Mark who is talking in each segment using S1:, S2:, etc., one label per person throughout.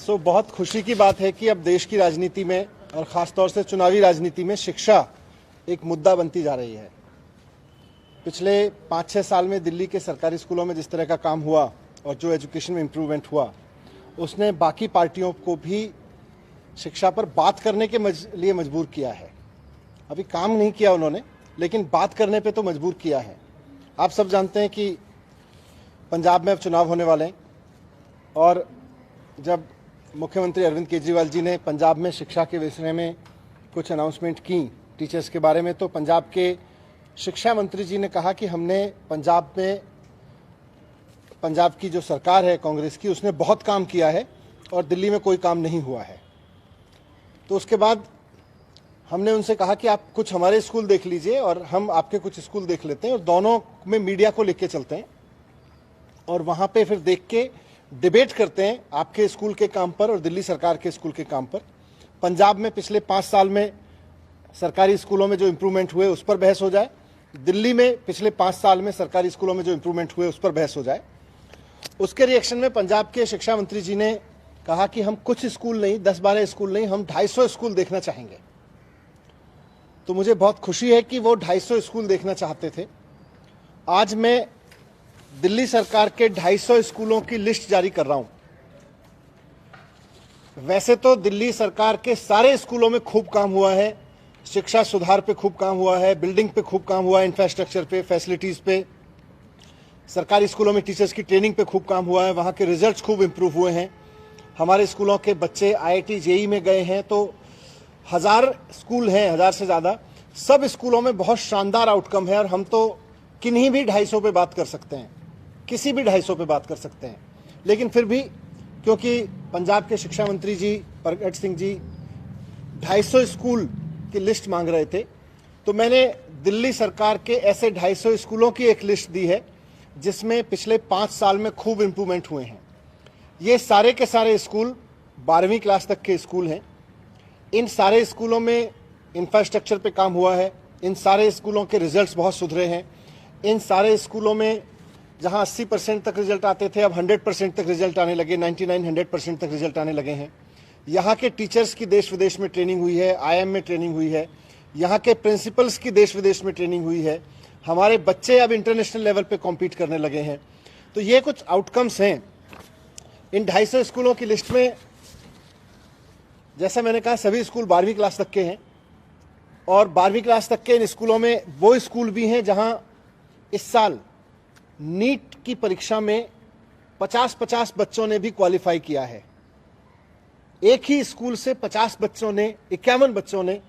S1: बहुत खुशी की बात है कि अब देश की राजनीति में और खासतौर से चुनावी राजनीति में शिक्षा एक मुद्दा बनती जा रही है। पिछले 5-6 साल में दिल्ली के सरकारी स्कूलों में जिस तरह का काम हुआ और जो एजुकेशन में इम्प्रूवमेंट हुआ, उसने बाकी पार्टियों को भी शिक्षा पर बात करने के लिए मजबूर किया है। अभी काम नहीं किया उन्होंने, लेकिन बात करने पे तो मजबूर किया है। आप सब जानते हैं कि पंजाब में अब चुनाव होने वाले हैं और जब मुख्यमंत्री अरविंद केजरीवाल जी ने पंजाब में शिक्षा के विषय में कुछ अनाउंसमेंट की टीचर्स के बारे में, तो पंजाब के शिक्षा मंत्री जी ने कहा कि हमने पंजाब की जो सरकार है कांग्रेस की, उसने बहुत काम किया है और दिल्ली में कोई काम नहीं हुआ है। तो उसके बाद हमने उनसे कहा कि आप कुछ हमारे स्कूल देख लीजिए और हम आपके कुछ स्कूल देख लेते हैं और दोनों में मीडिया को लेके चलते हैं और वहाँ पे फिर देख के डिबेट करते हैं आपके स्कूल के काम पर और दिल्ली सरकार के स्कूल के काम पर। पंजाब में पिछले 5 साल में सरकारी स्कूलों में जो इम्प्रूवमेंट हुए उस पर बहस हो जाए, दिल्ली में पिछले 5 साल में सरकारी स्कूलों में जो इम्प्रूवमेंट हुए उस पर बहस हो जाए। उसके रिएक्शन में पंजाब के शिक्षा मंत्री जी ने कहा कि हम कुछ स्कूल नहीं, 10-12 स्कूल नहीं, हम 250 स्कूल देखना चाहेंगे। तो मुझे बहुत खुशी है कि वो 250 स्कूल देखना चाहते थे। आज मैं दिल्ली सरकार के 250 स्कूलों की लिस्ट जारी कर रहा हूं। वैसे तो दिल्ली सरकार के सारे स्कूलों में खूब काम हुआ है, शिक्षा सुधार पे खूब काम हुआ है, बिल्डिंग पे खूब काम हुआ है, इंफ्रास्ट्रक्चर पे, फैसिलिटीज पे, सरकारी स्कूलों में टीचर्स की ट्रेनिंग पे खूब काम हुआ है, वहाँ के रिजल्ट्स खूब इम्प्रूव हुए हैं। हमारे स्कूलों के बच्चे IIT JEE में गए हैं, तो 1000 स्कूल हैं, 1000 से ज़्यादा, सब स्कूलों में बहुत शानदार आउटकम है और हम तो किन्हीं भी 250 पे बात कर सकते हैं, किसी भी 250 पे बात कर सकते हैं। लेकिन फिर भी क्योंकि पंजाब के शिक्षा मंत्री जी प्रगट सिंह जी 250 स्कूल की लिस्ट मांग रहे थे, तो मैंने दिल्ली सरकार के ऐसे 250 स्कूलों की एक लिस्ट दी है जिसमें पिछले 5 साल में खूब इम्प्रूवमेंट हुए हैं। ये सारे के सारे स्कूल 12वीं क्लास तक के स्कूल हैं। इन सारे स्कूलों में इंफ्रास्ट्रक्चर पे काम हुआ है, इन सारे स्कूलों के रिजल्ट्स बहुत सुधरे हैं। इन सारे स्कूलों में जहां 80% तक रिजल्ट आते थे, अब 100% तक रिजल्ट आने लगे, 99-100% तक रिजल्ट आने लगे हैं। यहाँ के टीचर्स की देश विदेश में ट्रेनिंग हुई है, IIM में ट्रेनिंग हुई है, यहाँ के प्रिंसिपल्स की देश विदेश में ट्रेनिंग हुई है। हमारे बच्चे अब इंटरनेशनल लेवल पे कॉम्पीट करने लगे हैं। तो ये कुछ आउटकम्स हैं। इन 250 स्कूलों की लिस्ट में, जैसा मैंने कहा, सभी स्कूल 12वीं क्लास तक के हैं और 12वीं क्लास तक के इन स्कूलों में वो स्कूल भी हैं जहां इस साल नीट की परीक्षा में 50-50 बच्चों ने भी क्वालिफाई किया है। एक ही स्कूल से 50 बच्चों ने, 51 बच्चों ने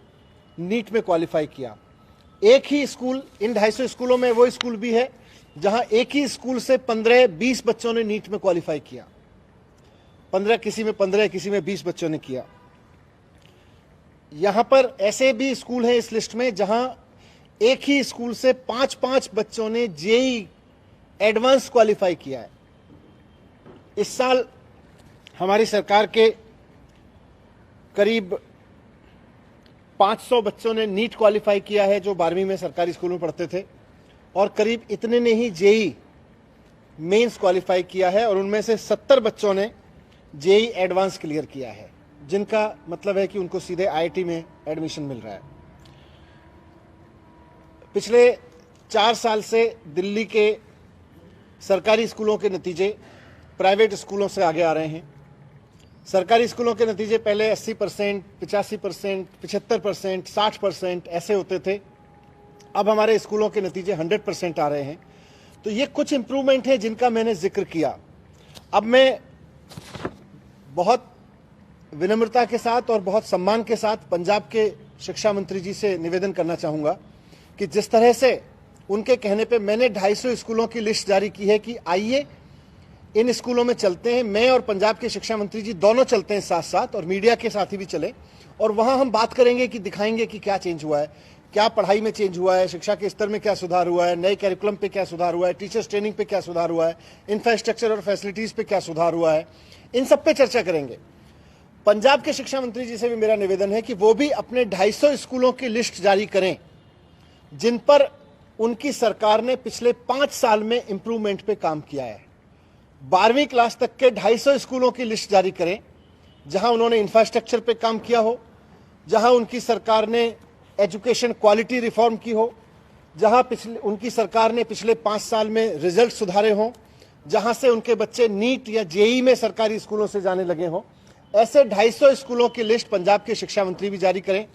S1: नीट में क्वालिफाई किया। एक ही स्कूल, इन 250 स्कूलों में वो स्कूल भी है जहां एक ही स्कूल से 15-20 बच्चों ने नीट में क्वालिफाई किया। 15, किसी में 15, किसी में 20 बच्चों ने किया। यहां पर ऐसे भी स्कूल हैं इस लिस्ट में जहां एक ही स्कूल से 5-5 बच्चों ने JEE एडवांस क्वालिफाई किया है। इस साल हमारी सरकार के करीब 500 बच्चों ने नीट क्वालिफाई किया है जो 12वीं में सरकारी स्कूल में पढ़ते थे, और करीब इतने ने ही JEE मेंस क्वालिफाई किया है और उनमें से 70 बच्चों ने JEE एडवांस क्लियर किया है, जिनका मतलब है कि उनको सीधे IIT में एडमिशन मिल रहा है। पिछले 4 साल से दिल्ली के सरकारी स्कूलों के नतीजे प्राइवेट स्कूलों से आगे आ रहे हैं। सरकारी स्कूलों के नतीजे पहले 80%, 85%, 75%, 60% ऐसे होते थे। अब हमारे स्कूलों के नतीजे 100% आ रहे हैं। तो ये कुछ इम्प्रूवमेंट है जिनका मैंने जिक्र किया। अब मैं बहुत विनम्रता के साथ और बहुत सम्मान के साथ पंजाब के शिक्षा मंत्री जी से निवेदन करना चाहूँगा कि जिस तरह से उनके कहने पे मैंने 250 स्कूलों की लिस्ट जारी की है कि आइए इन स्कूलों में चलते हैं, मैं और पंजाब के शिक्षा मंत्री जी दोनों चलते हैं साथ साथ, और मीडिया के साथ ही भी चले, और वहाँ हम बात करेंगे कि दिखाएंगे कि क्या चेंज हुआ है, क्या पढ़ाई में चेंज हुआ है, शिक्षा के स्तर में क्या सुधार हुआ है, नए कैरिकुलम पे क्या सुधार हुआ है, टीचर्स ट्रेनिंग पे क्या सुधार हुआ है, इंफ्रास्ट्रक्चर और फैसिलिटीज़ पे क्या सुधार हुआ है। इन सब पे चर्चा करेंगे। पंजाब के शिक्षा मंत्री जी से भी मेरा निवेदन है कि वो भी अपने 250 स्कूलों की लिस्ट जारी करें जिन पर उनकी सरकार ने पिछले 5 साल में इंप्रूवमेंट पे काम किया है। 12वीं क्लास तक के 250 स्कूलों की लिस्ट जारी करें जहां उन्होंने इंफ्रास्ट्रक्चर पे काम किया हो, जहां उनकी सरकार ने एजुकेशन क्वालिटी रिफॉर्म की हो, जहां उनकी सरकार ने पिछले 5 साल में रिजल्ट सुधारे हों, जहां से उनके बच्चे नीट या जेई में सरकारी स्कूलों से जाने लगे हों, ऐसे 250 स्कूलों की लिस्ट पंजाब के शिक्षा मंत्री भी जारी करें।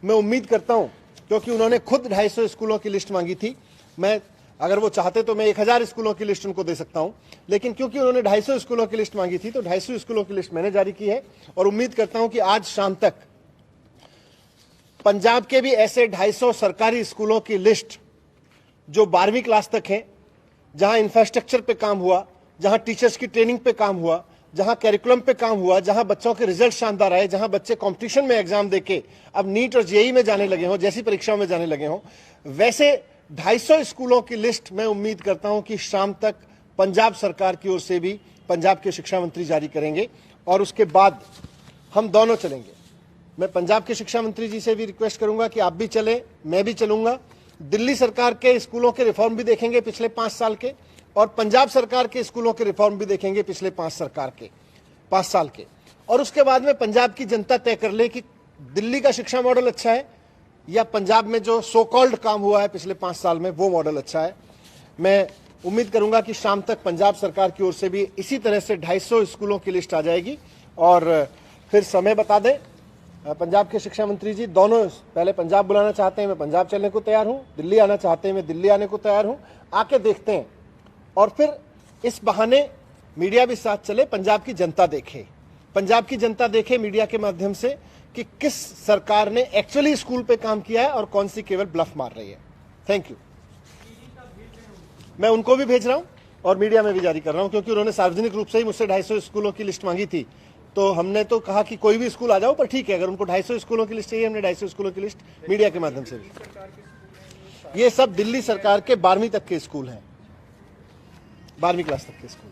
S1: मैं उम्मीद करता हूं, क्योंकि उन्होंने खुद 250 स्कूलों की लिस्ट मांगी थी, मैं अगर वो चाहते तो मैं 1000 स्कूलों की लिस्ट उनको दे सकता हूं, लेकिन क्योंकि उन्होंने 250 स्कूलों की लिस्ट मांगी थी तो 250 स्कूलों की लिस्ट मैंने जारी की है। और उम्मीद करता हूं कि आज शाम तक पंजाब के भी ऐसे 250 सरकारी स्कूलों की लिस्ट जो 12वीं क्लास तक है, जहां इंफ्रास्ट्रक्चर पे काम हुआ, जहां टीचर्स की ट्रेनिंग पे काम हुआ, जहां कैरिकुलम पे काम हुआ, जहां बच्चों के रिजल्ट शानदार आए, जहां बच्चे कंपटीशन में एग्जाम देके अब नीट और जेई में जाने लगे हों, जैसी परीक्षाओं में जाने लगे हों, वैसे 250 स्कूलों की लिस्ट मैं उम्मीद करता हूं कि शाम तक पंजाब सरकार की ओर से भी पंजाब के शिक्षा मंत्री जारी करेंगे और उसके बाद हम दोनों चलेंगे। मैं पंजाब के शिक्षा मंत्री जी से भी रिक्वेस्ट करूंगा कि आप भी चलें, मैं भी चलूंगा। दिल्ली सरकार के स्कूलों के रिफॉर्म भी देखेंगे पिछले 5 साल के, और पंजाब सरकार के स्कूलों के रिफॉर्म भी देखेंगे पिछले 5 साल के। और उसके बाद में पंजाब की जनता तय कर ले कि दिल्ली का शिक्षा मॉडल अच्छा है या पंजाब में जो सो कॉल्ड काम हुआ है पिछले 5 साल में वो मॉडल अच्छा है। मैं उम्मीद करूंगा कि शाम तक पंजाब सरकार की ओर से भी इसी तरह से 250 स्कूलों की लिस्ट आ जाएगी। और फिर समय बता दें, पंजाब के शिक्षा मंत्री जी दोनों पहले पंजाब बुलाना चाहते हैं, मैं पंजाब चलने को तैयार हूं, दिल्ली आना चाहते हैं, मैं दिल्ली आने को तैयार हूं। आके देखते हैं और फिर इस बहाने मीडिया भी साथ चले, पंजाब की जनता देखे, पंजाब की जनता देखे मीडिया के माध्यम से कि किस सरकार ने एक्चुअली स्कूल पे काम किया है और कौन सी केवल ब्लफ मार रही है। Thank you. मैं उनको भी भेज रहा हूं और मीडिया में भी जारी कर रहा हूं, क्योंकि उन्होंने सार्वजनिक रूप से ही मुझसे 250 स्कूलों की लिस्ट मांगी थी, तो हमने तो कहा कि कोई भी स्कूल आ जाओ, पर ठीक है अगर उनको 250 स्कूलों की लिस्ट चाहिए, हमने 250 स्कूलों की लिस्ट मीडिया के माध्यम से भी। ये सब दिल्ली सरकार के 12वीं तक के स्कूल हैं, 12वीं क्लास तक के स्कूल।